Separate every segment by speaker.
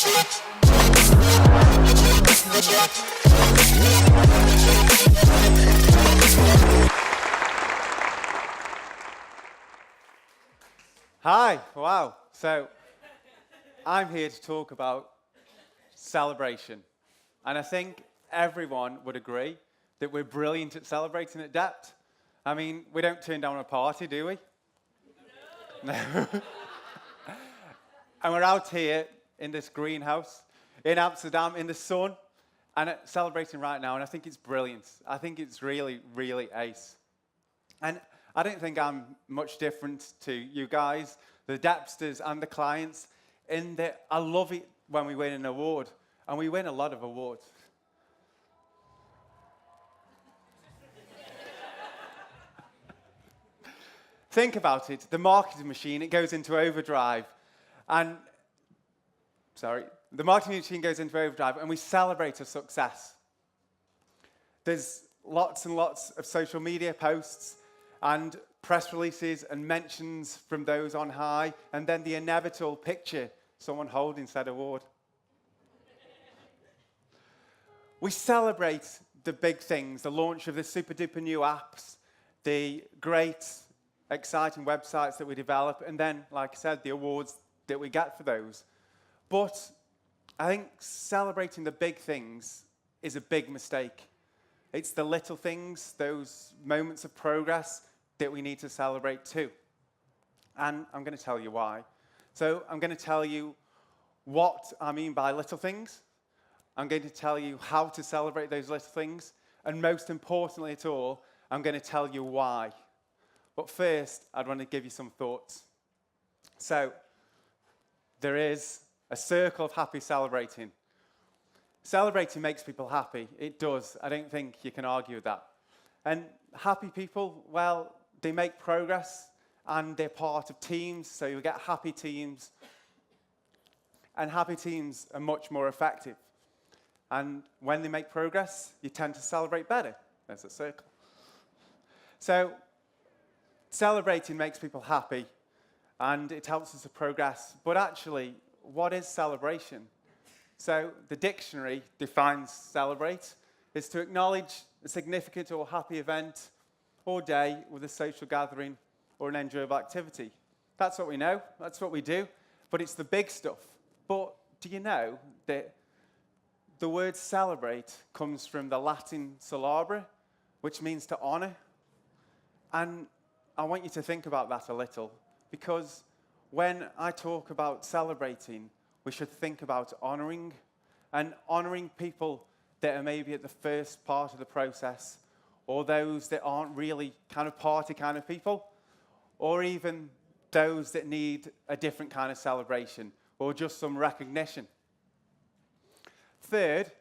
Speaker 1: Hi, wow. So I'm here to talk about celebration. And I think everyone would agree that we're brilliant at celebrating at Dept. I mean, we don't turn down a party, do we? No. And we're out here in this greenhouse in Amsterdam in the sun and celebrating right now, and I think it's brilliant. I think it's really, really ace. And I don't think I'm much different to you guys, the Depsters and the clients, in that I love it when we win an award, and we win a lot of awards. Think about it, the marketing machine, it goes into overdrive, and, the marketing machine goes into overdrive, and we celebrate a success. There's lots and lots of social media posts, and press releases and mentions from those on high, and then the inevitable picture, someone holding said award. We celebrate the big things, the launch of the super duper new apps, the great, exciting websites that we develop, and then, like I said, the awards that we get for those. But I think celebrating the big things is a big mistake. It's the little things, those moments of progress, that we need to celebrate too. And I'm going to tell you why. So I'm going to tell you what I mean by little things. I'm going to tell you how to celebrate those little things. And most importantly at all, I'm going to tell you why. But first, I'd want to give you some thoughts. So there is a circle of happy celebrating. Celebrating makes people happy. It does. I don't think you can argue with that. And happy people, well, they make progress and they're part of teams, so you get happy teams. And happy teams are much more effective. And when they make progress, you tend to celebrate better. There's a circle. So celebrating makes people happy and it helps us to progress. But actually, what is celebration? So the dictionary defines celebrate is to acknowledge a significant or happy event or day with a social gathering or an enjoyable activity. That's what we know, that's what we do, but it's the big stuff. But do you know that the word celebrate comes from the Latin celebre, which means to honor? And I want you to think about that a little, because when I talk about celebrating, we should think about honoring, and honoring people that are maybe at the first part of the process, or those that aren't really kind of party kind of people, or even those that need a different kind of celebration, or just some recognition. Third,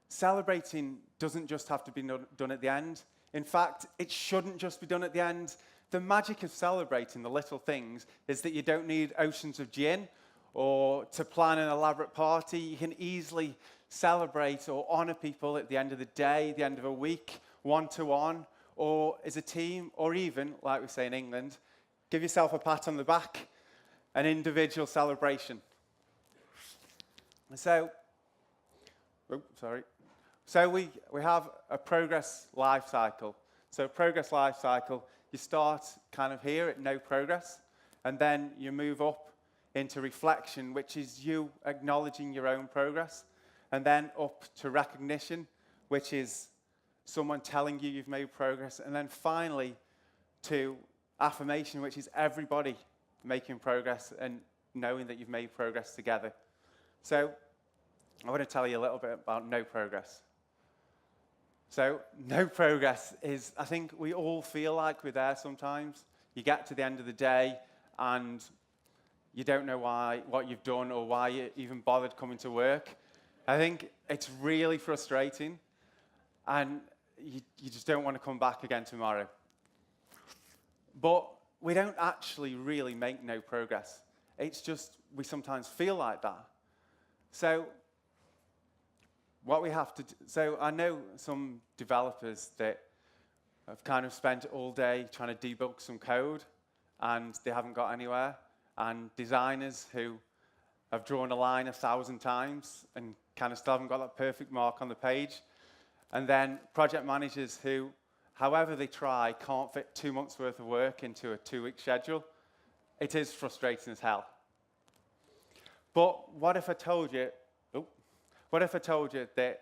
Speaker 1: celebrating doesn't just have to be done at the end. In fact, it shouldn't just be done at the end. The magic of celebrating the little things is that you don't need oceans of gin or to plan an elaborate party. You can easily celebrate or honor people at the end of the day, the end of a week, one-to-one, or as a team, or even, like we say in England, give yourself a pat on the back, an individual celebration. So we have a progress life cycle. So progress life cycle, you start kind of here at no progress, and then you move up into reflection, which is you acknowledging your own progress, and then up to recognition, which is someone telling you you've made progress, and then finally to affirmation, which is everybody making progress and knowing that you've made progress together. So I want to tell you a little bit about no progress. So no progress is, I think we all feel like we're there sometimes. You get to the end of the day and you don't know what you've done or why you even bothered coming to work. I think it's really frustrating and you just don't want to come back again tomorrow. But we don't actually really make no progress. It's just we sometimes feel like that. So what we have to do, so I know some developers that have kind of spent all day trying to debug some code and they haven't got anywhere, and designers who I've drawn a line 1,000 times and kind of still haven't got that perfect mark on the page. And then project managers who, however they try, can't fit 2 months' worth of work into a 2-week schedule. It is frustrating as hell. But what if I told you, that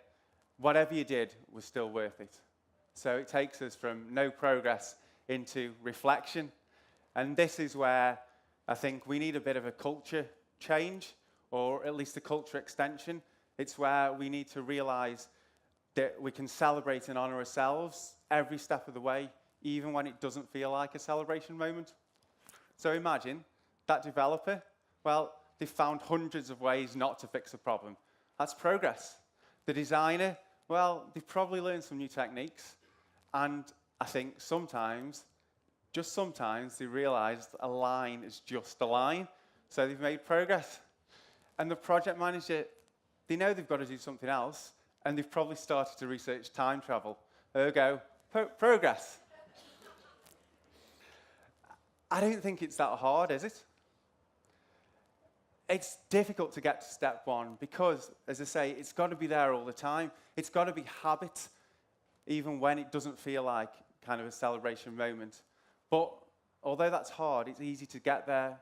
Speaker 1: whatever you did was still worth it? So it takes us from no progress into reflection. And this is where I think we need a bit of a culture change, or at least a culture extension. It's where we need to realize that we can celebrate and honor ourselves every step of the way, even when it doesn't feel like a celebration moment. So imagine that developer, well, they found hundreds of ways not to fix a problem. That's progress. The designer, well, they've probably learned some new techniques. And I think sometimes, just sometimes, they realized a line is just a line. So they've made progress. And the project manager, they know they've got to do something else, and they've probably started to research time travel. Ergo, progress. I don't think it's that hard, is it? It's difficult to get to step one because, as I say, it's got to be there all the time. It's got to be habit, even when it doesn't feel like kind of a celebration moment. But although that's hard, it's easy to get there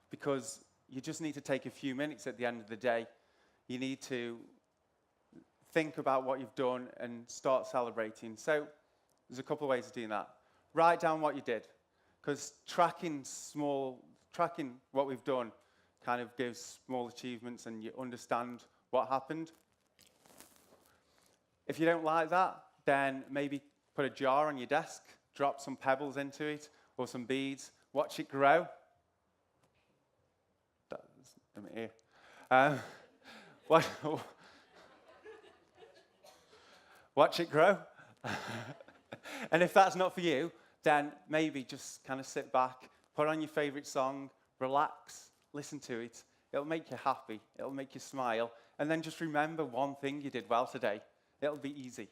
Speaker 1: because you just need to take a few minutes at the end of the day. You need to think about what you've done and start celebrating. So there's a couple of ways of doing that. Write down what you did, because tracking what we've done kind of gives small achievements and you understand what happened. If you don't like that, then maybe put a jar on your desk, drop some pebbles into it or some beads, watch it grow. That's here. Watch it grow. And if that's not for you, then maybe just kind of sit back, put on your favorite song, relax, listen to it. It'll make you happy. It'll make you smile. And then just remember one thing you did well today. It'll be easy.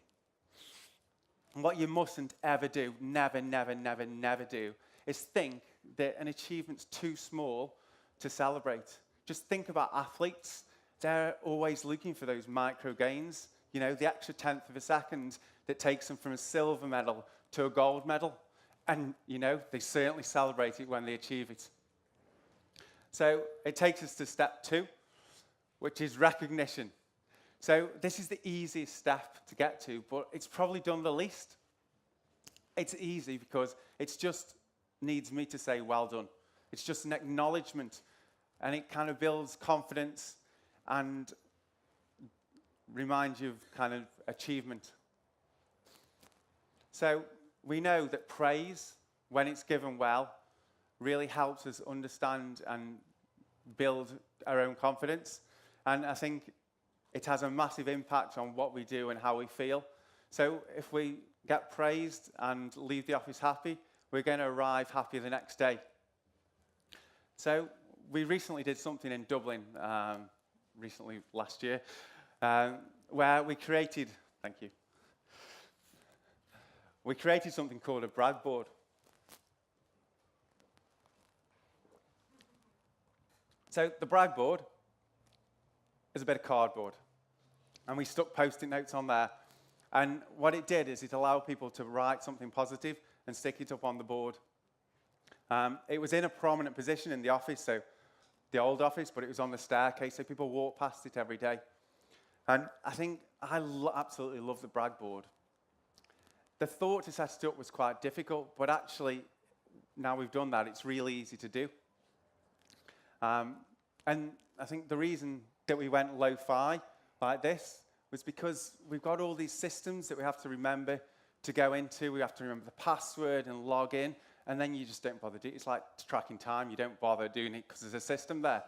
Speaker 1: And what you mustn't ever do, never, never, never, never do, is think that an achievement's too small to celebrate. Just think about athletes. They're always looking for those micro gains. You know, the extra tenth of a second that takes them from a silver medal to a gold medal. And, you know, they certainly celebrate it when they achieve it. So it takes us to step 2, which is recognition. So this is the easiest step to get to, but it's probably done the least. It's easy because it just needs me to say, well done. It's just an acknowledgement, and it kind of builds confidence and reminds you of kind of achievement. So we know that praise, when it's given well, really helps us understand and build our own confidence. And I think it has a massive impact on what we do and how we feel. So if we get praised and leave the office happy, we're going to arrive happy the next day. So we recently did something in Dublin, last year, where we created, we created something called a Breadboard. So the Breadboard is a bit of cardboard. And we stuck Post-it notes on there. And what it did is it allowed people to write something positive and stick it up on the board. It was in a prominent position in the office, so the old office, but it was on the staircase, so people walked past it every day. And I think I absolutely love the Breadboard. The thought to set it up was quite difficult, but actually, now we've done that, it's really easy to do. And I think the reason that we went lo-fi like this was because we've got all these systems that we have to remember to go into. We have to remember the password and log in, and then you just don't bother doing it. It's like tracking time. You don't bother doing it because there's a system there.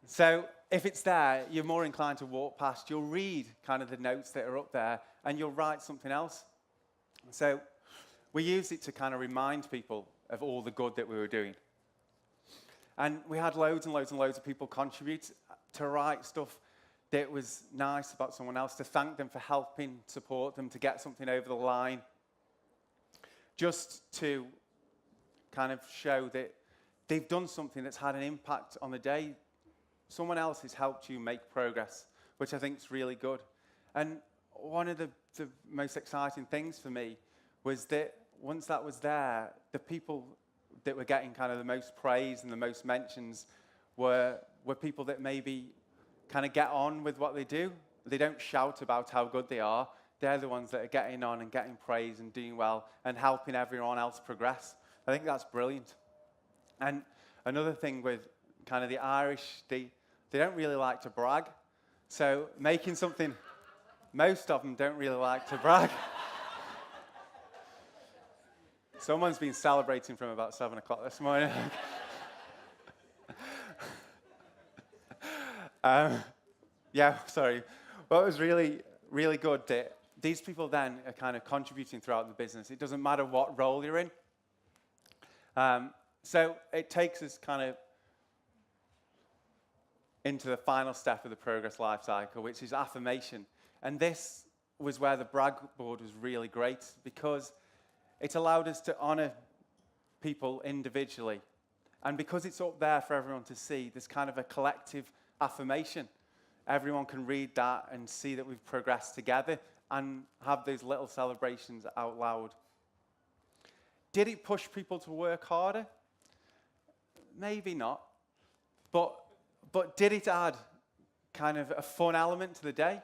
Speaker 1: So if it's there, you're more inclined to walk past. You'll read kind of the notes that are up there, and you'll write something else. So we used it to kind of remind people of all the good that we were doing. And we had loads and loads and loads of people contribute to write stuff that was nice about someone else, to thank them for helping, support them, to get something over the line. Just to kind of show that they've done something that's had an impact on the day. Someone else has helped you make progress, which I think is really good. And one of the most exciting things for me was that once that was there, the people that were getting kind of the most praise and the most mentions were people that maybe kind of get on with what they do. They don't shout about how good they are. They're the ones that are getting on and getting praise and doing well and helping everyone else progress. I think that's brilliant. And another thing with kind of the Irish, they don't really like to brag. So making something, most of them don't really like to brag. Someone's been celebrating from about 7 o'clock this morning. Yeah, sorry. Well, it was really, really good that these people then are kind of contributing throughout the business. It doesn't matter what role you're in. So it takes us kind of into the final step of the progress life cycle, which is affirmation. And this was where the Breadboard was really great, because it allowed us to honor people individually. And because it's up there for everyone to see, there's kind of a collective affirmation. Everyone can read that and see that we've progressed together and have those little celebrations out loud. Did it push people to work harder? Maybe not. But did it add kind of a fun element to the day?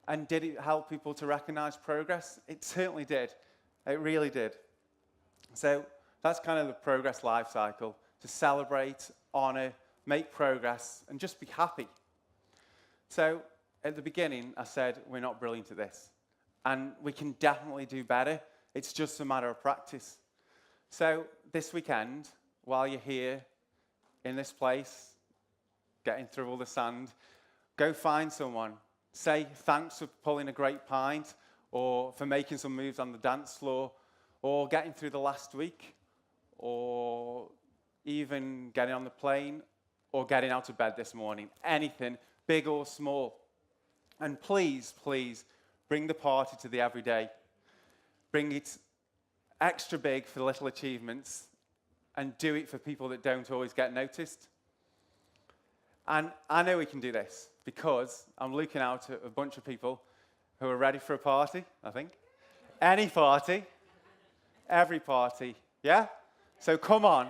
Speaker 1: And did it help people to recognize progress? It certainly did. It really did. So that's kind of the progress life cycle, to celebrate, honor, make progress, and just be happy. So at the beginning, I said we're not brilliant at this. And we can definitely do better. It's just a matter of practice. So this weekend, while you're here in this place, getting through all the sand, go find someone. Say thanks for pulling a great pint, or for making some moves on the dance floor, or getting through the last week, or even getting on the plane, or getting out of bed this morning. Anything, big or small. And please, please, bring the party to the everyday. Bring it extra big for the little achievements, and do it for people that don't always get noticed. And I know we can do this, because I'm looking out at a bunch of people who are ready for a party, I think. Any party, every party, yeah? So come on.